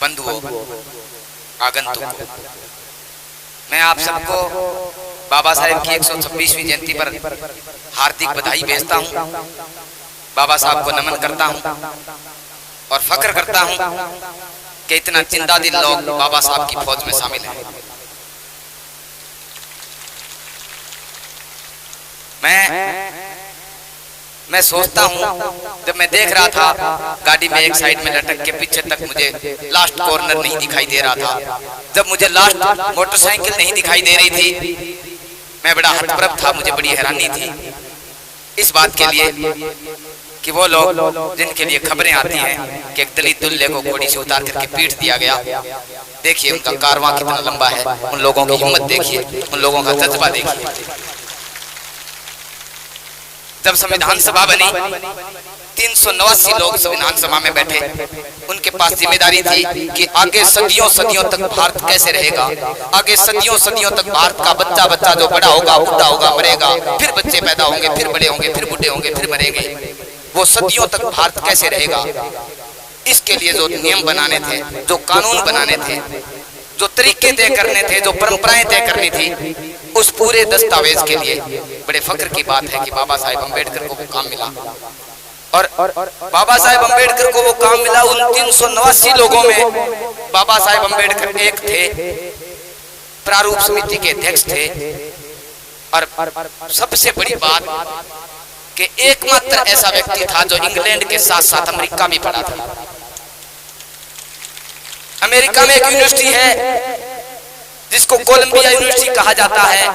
बंधुओं, आगंतुकों, मैं आप सबको बाबा साहेब की 126वीं जयंती पर हार्दिक बधाई भेजता हूं। बाबा साहब को नमन करता हूं और फख्र करता हूं कि इतना जिंदा दिल लोग बाबा साहब की फौज में शामिल हैं। मैं सोचता हूं, जब मैं देख रहा था गाड़ी में एक साइड में लटक के पीछे तक मुझे लास्ट कॉर्नर नहीं दिखाई दे रहा था, जब मुझे लास्ट मोटरसाइकिल नहीं दिखाई दे रही थी, मैं बड़ा हतप्रभ था। मुझे बड़ी हैरानी थी इस बात के लिए कि वो लोग जिनके लिए खबरें आती हैं कि एक दलित दुल्हे को घोड़ी से उतार करके पीट दिया गया, देखिए उनका कारवां कितना लंबा है, उन लोगों की हिम्मत देखिए, उन लोगों का जज्बा देखिए। जब संविधान सभा बनी, 389 लोग संविधान सभा में बैठे, उनके पास जिम्मेदारी थी कि आगे सदियों सदियों तक भारत कैसे रहेगा, आगे सदियों सदियों तक भारत का बच्चा बच्चा जो बड़ा होगा, बूढ़ा होगा, मरेगा, फिर बच्चे पैदा होंगे, फिर बड़े होंगे, फिर बूढ़े होंगे, फिर मरेंगे, वो सदियों तक भारत कैसे रहेगा। इसके लिए जो नियम बनाने थे, जो कानून बनाने थे, जो तरीके तय करने थे, जो परंपराएं तय करनी थी, उस पूरे दस्तावेज के लिए बड़े फख्र की बात है कि बाबा साहेब अम्बेडकर को वो काम मिला। और बाबा साहेब अम्बेडकर को वो काम मिला। उन 389 लोगों में बाबा साहेब अम्बेडकर एक थे, प्रारूप समिति के अध्यक्ष थे, और सबसे बड़ी बात कि एकमात्र ऐसा व्यक्ति था जो इंग्लैंड के साथ साथ अमेरिका भी पढ़ा था। अमेरिका में एक यूनिवर्सिटी है जिसको कोलंबिया यूनिवर्सिटी कहा जाता है,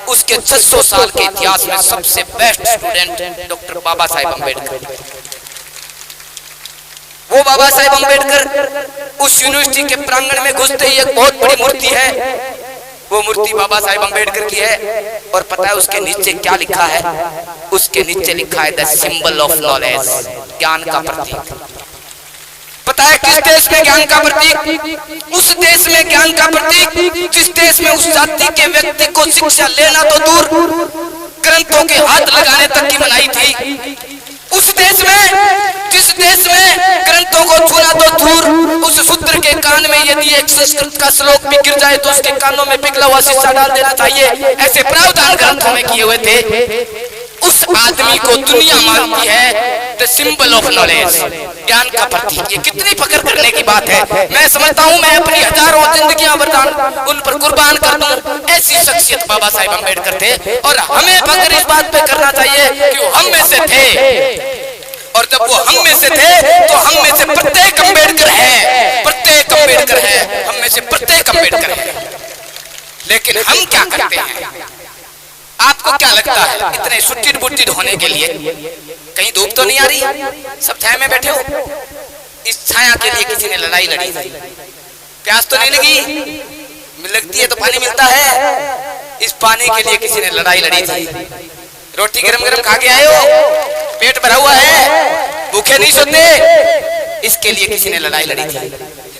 उसके 600 साल के इतिहास में सबसे best student doctor Baba Saheb Ambedkar. वो बाबा साहेब अम्बेडकर उस यूनिवर्सिटी के प्रांगण में घुसते ही एक बहुत बड़ी मूर्ति है, वो मूर्ति बाबा साहेब अम्बेडकर की है। और पता है उसके नीचे क्या लिखा है? उसके नीचे लिखा है द सिंबल ऑफ नॉलेज, ज्ञान का प्रतीक। पता है किस देश में ज्ञान का प्रतीक? उस देश में ज्ञान का प्रतीक जिस देश में उस जाति के व्यक्ति को शिक्षा लेना तो दूर, ग्रंथों के हाथ लगाने तक की मनाही थी। उस देश में, जिस देश में ग्रंथों को छूना तो दूर, उस शूद्र के कान में यदि एक संस्कृत का श्लोक भी गिर जाए तो उसके कानों में पिघला हुआ शीशा डाल देना चाहिए, ऐसे प्रावधान ग्रंथों में किए हुए थे। उस आदमी को दुनिया मानती है द सिंबल ऑफ नॉलेज, ज्ञान का प्रतीक। ये कितनी फख्र करने की बात है। मैं समझता हूँ मैं अपनी हजारों जिंदगियां वरदान उन पर कुर्बान कर दूं। ऐसी शख्सियत बाबा साहेब अम्बेडकर थे, और हमें फख्र इस बात पे करना चाहिए कि वो हम में से थे। और जब वो हम में से थे तो हम में से प्रत्येक अम्बेडकर है, प्रत्येक अम्बेडकर है, हम में से प्रत्येक अम्बेडकर है। लेकिन हम क्या करते हैं? आपको क्या लगता है इतने सुट्टिड बुट्टिड होने के लिए कहीं धूप तो नहीं आ रही? सब छाया में बैठे हो। इस छाया के लिए किसी ने लड़ाई लड़ी, प्यास तो नहीं लगी? लगती है तो पानी मिलता है। इस पानी के लिए किसी ने लड़ाई लड़ी थी। रोटी गरम गरम खा के आए हो, पेट भरा हुआ है, भूखे नहीं सोते, इसके लिए किसी ने लड़ाई लड़ी थी।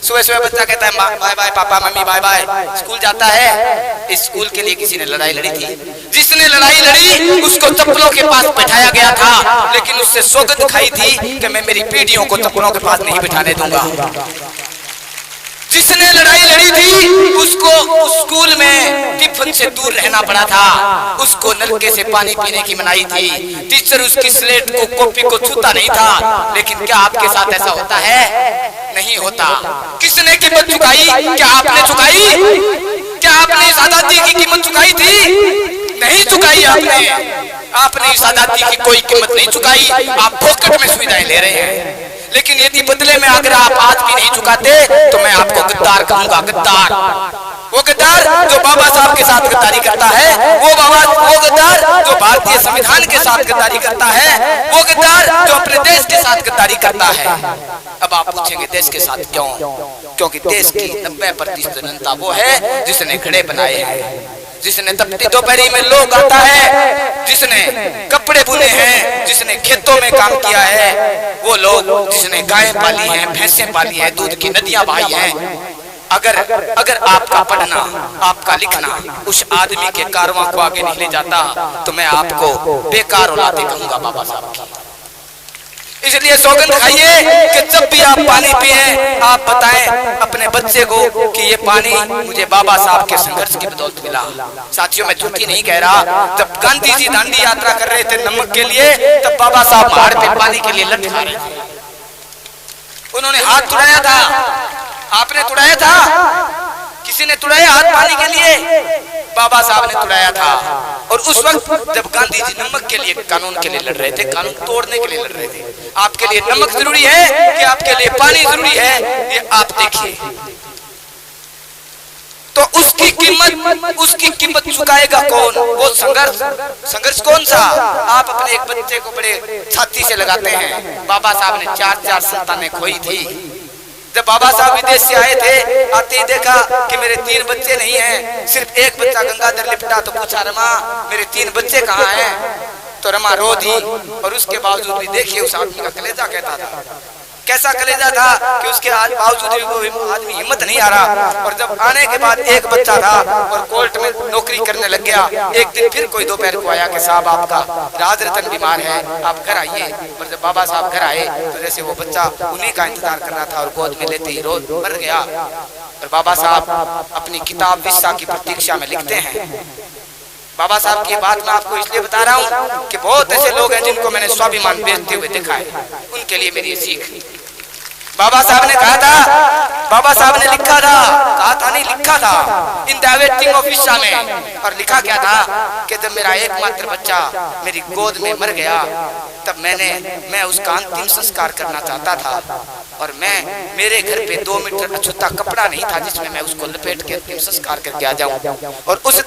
सुबह सुबह बच्चा कहता है बाय बाय पापा मम्मी बाय बाय, स्कूल जाता है, इस स्कूल के लिए किसी ने लड़ाई लड़ी थी। जिसने लड़ाई लड़ी उसको चप्पलों के पास बैठाया गया था, लेकिन उससे सौगंध खाई थी कि मैं मेरी पीढ़ियों को चप्पलों के पास नहीं बिठाने दूंगा। जिसने लड़ाई लड़ी थी उसको उस स्कूल में टिफिन से दूर रहना पड़ा था, उसको नलके से पानी पीने की मनाही थी, टीचर उसकी स्लेट को कॉपी को छूता नहीं था। लेकिन क्या आपके साथ ऐसा होता है? नहीं होता। किसने कीमत चुकाई? क्या आपने चुकाई? क्या आपने इस आजादी की कीमत चुकाई थी? नहीं चुकाई आपने इस आजादी की कोई कीमत नहीं चुकाई। आप पॉकेट में सुविधाएं ले रहे हैं, लेकिन यदि बदले में अगर आप आज भी नहीं चुकाते तो मैं आपको गद्दार कहूंगा। गद्दार, वो गद्दार जो बाबा साहब के साथ गद्दारी करता है, वो गद्दार जो भारतीय संविधान के साथ गद्दारी करता है, वो गद्दार जो अपने देश के साथ गद्दारी करता है। अब आप पूछेंगे देश के साथ क्यों? क्योंकि देश की 90% जनता वो है जिसने घड़े बनाए हैं, जिसने तपती दोपहरी में लोग आता है, जिसने कपड़े बुने हैं, जिसने खेतों में काम किया है, वो लोग जिसने गायें पाली हैं, भैंसें पाली हैं, दूध की नदियां बहाई हैं। अगर आपका पढ़ना, आपका लिखना उस आदमी के कारवां को आगे नहीं ले जाता तो मैं आपको बेकार औलादे कहूंगा बाबा साहब की। इसलिए सौगंध खाइए कि जब भी आप पानी पिए आप बताएं अपने बच्चे को कि ये पानी मुझे बाबा साहब के संघर्ष की बदौलत मिला। साथियों, मैं झूठी नहीं कह रहा। जब गांधी जी दांडी यात्रा कर रहे थे नमक के लिए, तब बाबा साहब पहाड़ पे पानी के लिए लट खा रहे थे। उन्होंने हाथ तुड़ाया था, आपने तुड़ाया था, किसी ने तुड़ाया हाथ पानी के लिए? बाबा साहब ने तुड़ाया था। और उस वक्त जब गांधी जी नमक के लिए, कानून के लिए लड़ रहे थे, कानून तोड़ने के लिए लड़ रहे थे। आपके लिए नमक जरूरी है कि आपके लिए पानी जरूरी है, ये आप देखिए। तो उसकी कीमत चुकाएगा कौन? वो संघर्ष कौन सा? आप अपने एक बच्चे को बड़े छाती से लगाते हैं। बाबा साहब ने 4 संतानें खोई थी। जब बाबा साहब विदेश से आए थे, आते ही देखा कि मेरे 3 बच्चे नहीं हैं, सिर्फ एक बच्चा गंगाधर लिपटा। तो पूछा, रमा मेरे 3 बच्चे कहाँ हैं? तो रमा रो दी। और उसके बावजूद भी देखिए उस आदमी का कलेजा कहता था, कैसा कलेजा था कि उसके आज बावजूद भी वो आदमी हिम्मत नहीं आ रहा। और जब आने के बाद एक बच्चा था और कोर्ट में नौकरी करने लग गया। एक दिन फिर कोई दोपहर को आया कि साहब आपका राज रतन बीमार है, आप घर आइए। और जब बाबा साहब घर आए तो जैसे वो बच्चा उन्हीं का इंतजार कर रहा था और गोद में लेते ही रो मर गया। और बाबा साहब अपनी किताब विस्सा की प्रतीक्षा में लिखते हैं। बाबा साहब की बात मैं आपको इसलिए बता रहा हूँ कि बहुत ऐसे लोग हैं जिनको मैंने स्वाभिमान बेचते हुए देखा है। उनके लिए मेरी सीख। बाबा साहब ने कहा था, बाबा साहब ने लिखा था, कहा था नहीं, लिखा था इन द वेटिंग ऑफ विस्सा में। और लिखा क्या था कि जब मेरा एकमात्र बच्चा मेरी गोद में मर गया, तब मैं उसका अंतिम संस्कार करना चाहता था। और मेरे घर पे 2 मीटर अछूता कपड़ा नहीं था जिसमें मैं उसको लपेट के अंतिम संस्कार करके आ जाऊं। और उस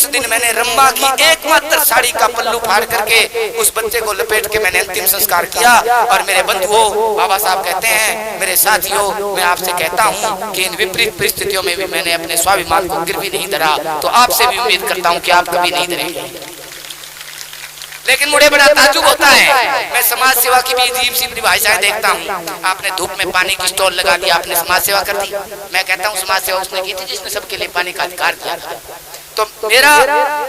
दिन मैंने रम्मा की एकमात्र साड़ी का पल्लू फाड़ करके उस बच्चे को लपेट के मैंने अंतिम संस्कार किया। और मेरे बंधुओं, बाबा साहब कहते हैं, मेरे साथियों, मैं आपसे कहता हूं कि इन विपरीत परिस्थितियों में भी मैंने अपने स्वाभिमान को गिरवी नहीं धरा। तो आपसे भी उम्मीद करता हूं कि आप कभी नहीं धरेंगे। लेकिन मुझे बड़ा ताज्जुब होता है, मैं समाज सेवा की भी अजीब सी परिभाषाएं देखता हूँ। आपने धूप में पानी की स्टॉल लगा दी, आपने समाज सेवा कर दी। मैं कहता हूँ समाज सेवा उसने की थी जिसने सबके लिए पानी का अधिकार दिया। तो मेरा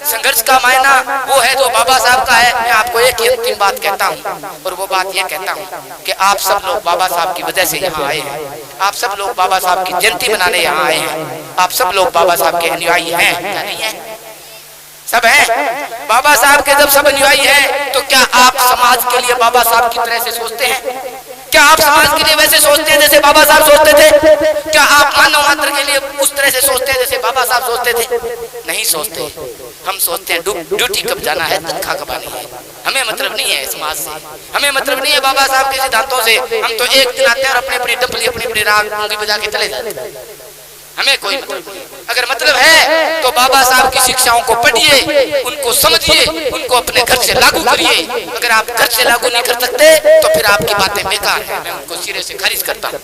संघर्ष का मायना वो है जो बाबा साहब का है। मैं आपको एक ही अंतिम बात कहता हूँ, और वो बात ये कहता हूँ कि आप सब लोग बाबा साहब की वजह से यहाँ आए हैं। आप सब लोग बाबा साहब की जयंती मनाने यहाँ आए हैं। आप सब लोग बाबा साहब के अनुयायी हैं, क्या नहीं है? सब हैं। बाबा साहब के जब सब अनुयायी हैं, तो क्या आप समाज के लिए बाबा साहब की तरह से सोचते हैं? क्या आप समाज के लिए वैसे सोचते हैं जैसे बाबा साहब सोचते थे? क्या आप मानव मात्र के लिए उस तरह से सोचते हैं जैसे बाबा साहब सोचते थे? नहीं सोचते। हम सोचते हैं ड्यूटी कब जाना है, तनख्वाह कब आनी है। हमें मतलब नहीं है समाज से, हमें मतलब नहीं है बाबा साहब के सिद्धांतों से। हम तो एक दिन आते हैं और अपनी डपली अपनी राग मूंगी बजा के चले जाते हैं। हमें कोई मतलब नहीं। अगर मतलब है तो बाबा साहब की शिक्षाओं को पढ़िए, उनको समझिए, उनको अपने घर से लागू करिए। अगर आप घर से लागू नहीं कर सकते तो फिर आपकी बातें बेकार हैं, मैं उनको सिरे से खारिज करता हूँ।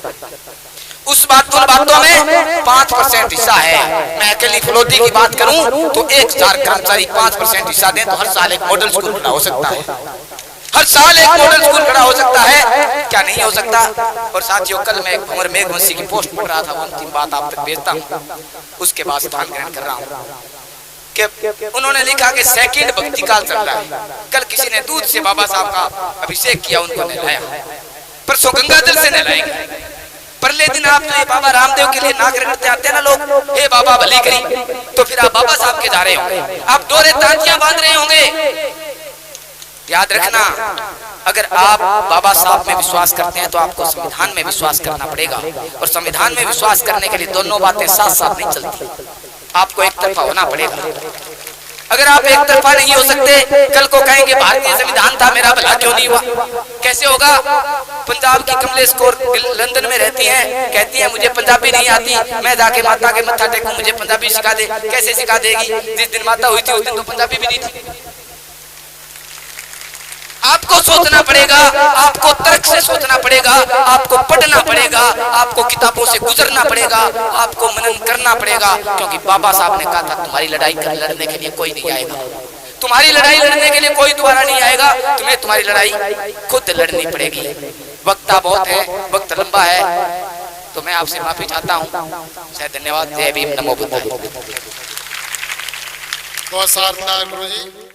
उन बातों में 5% हिस्सा है। मैं अकेली फलोदी की बात करूं तो 1000 कर्मचारी 5% हिस्सा दें तो हर साल एक मॉडल स्कूल खड़ा हो सकता है। हर साल एक मॉडल स्कूल खड़ा हो सकता है, क्या नहीं हो सकता? और साथियों, कल मैं कुंवर मेघवंशी की पोस्ट पढ़ रहा था, वो अंतिम बात आप तक भेजता हूँ, उसके बाद स्थान ग्रहण कर रहा हूँ कि उन्होंने लिखा कि सेकंड भक्ति काल चल रहा है। कल किसी ने दूध से बाबा साहब का अभिषेक किया, उनको नहलाया। परसों गंगाजल से नहलाएंगे। परले दिन आप जो बाबा रामदेव के लिए नाक रगड़ते आते हैं ना लोग, हे बाबा भली करी, तो फिर आप बाबा साहब के जा रहे होंगे, आप दोहरे तांतियां बांध रहे होंगे। याद रखना, अगर आप बाबा साहब में विश्वास करते हैं तो आपको संविधान में विश्वास करना पड़ेगा। और संविधान में विश्वास करने के लिए दोनों बातें साथ साथ नहीं चलती, आपको एक तरफा होना पड़ेगा। अगर आप एक तरफा नहीं हो सकते, कल को कहेंगे भारतीय संविधान था, मेरा भला क्यों नहीं हुआ? कैसे होगा? पंजाब की कमलेश कौर लंदन में रहती हैं, कहती है मुझे पंजाबी नहीं आती, मैं जाके माता के मत्था टेकूं, मुझे पंजाबी सिखा दे। कैसे सिखा देगी? जिस दिन माता हुई थी उस दिन तो पंजाबी भी नहीं थी। आपको सोचना पड़ेगा, आपको तर्क से सोचना पड़ेगा, आपको पढ़ना पड़ेगा, आपको किताबों से गुजरना पड़ेगा, आपको मनन करना पड़ेगा। क्योंकि बाबा साहब ने कहा था तुम्हारी लड़ाई लड़ने के लिए कोई नहीं आएगा, तुम्हारी लड़ाई लड़ने के लिए कोई दोबारा नहीं आएगा, तुम्हें तुम्हारी लड़ाई खुद लड़नी पड़ेगी। वक्ता बहुत है, वक्त लंबा है, तो मैं आपसे माफी चाहता हूँ। धन्यवाद। जय भीम, नमो बुद्धाय। बहुत सार्थक गुरु जी।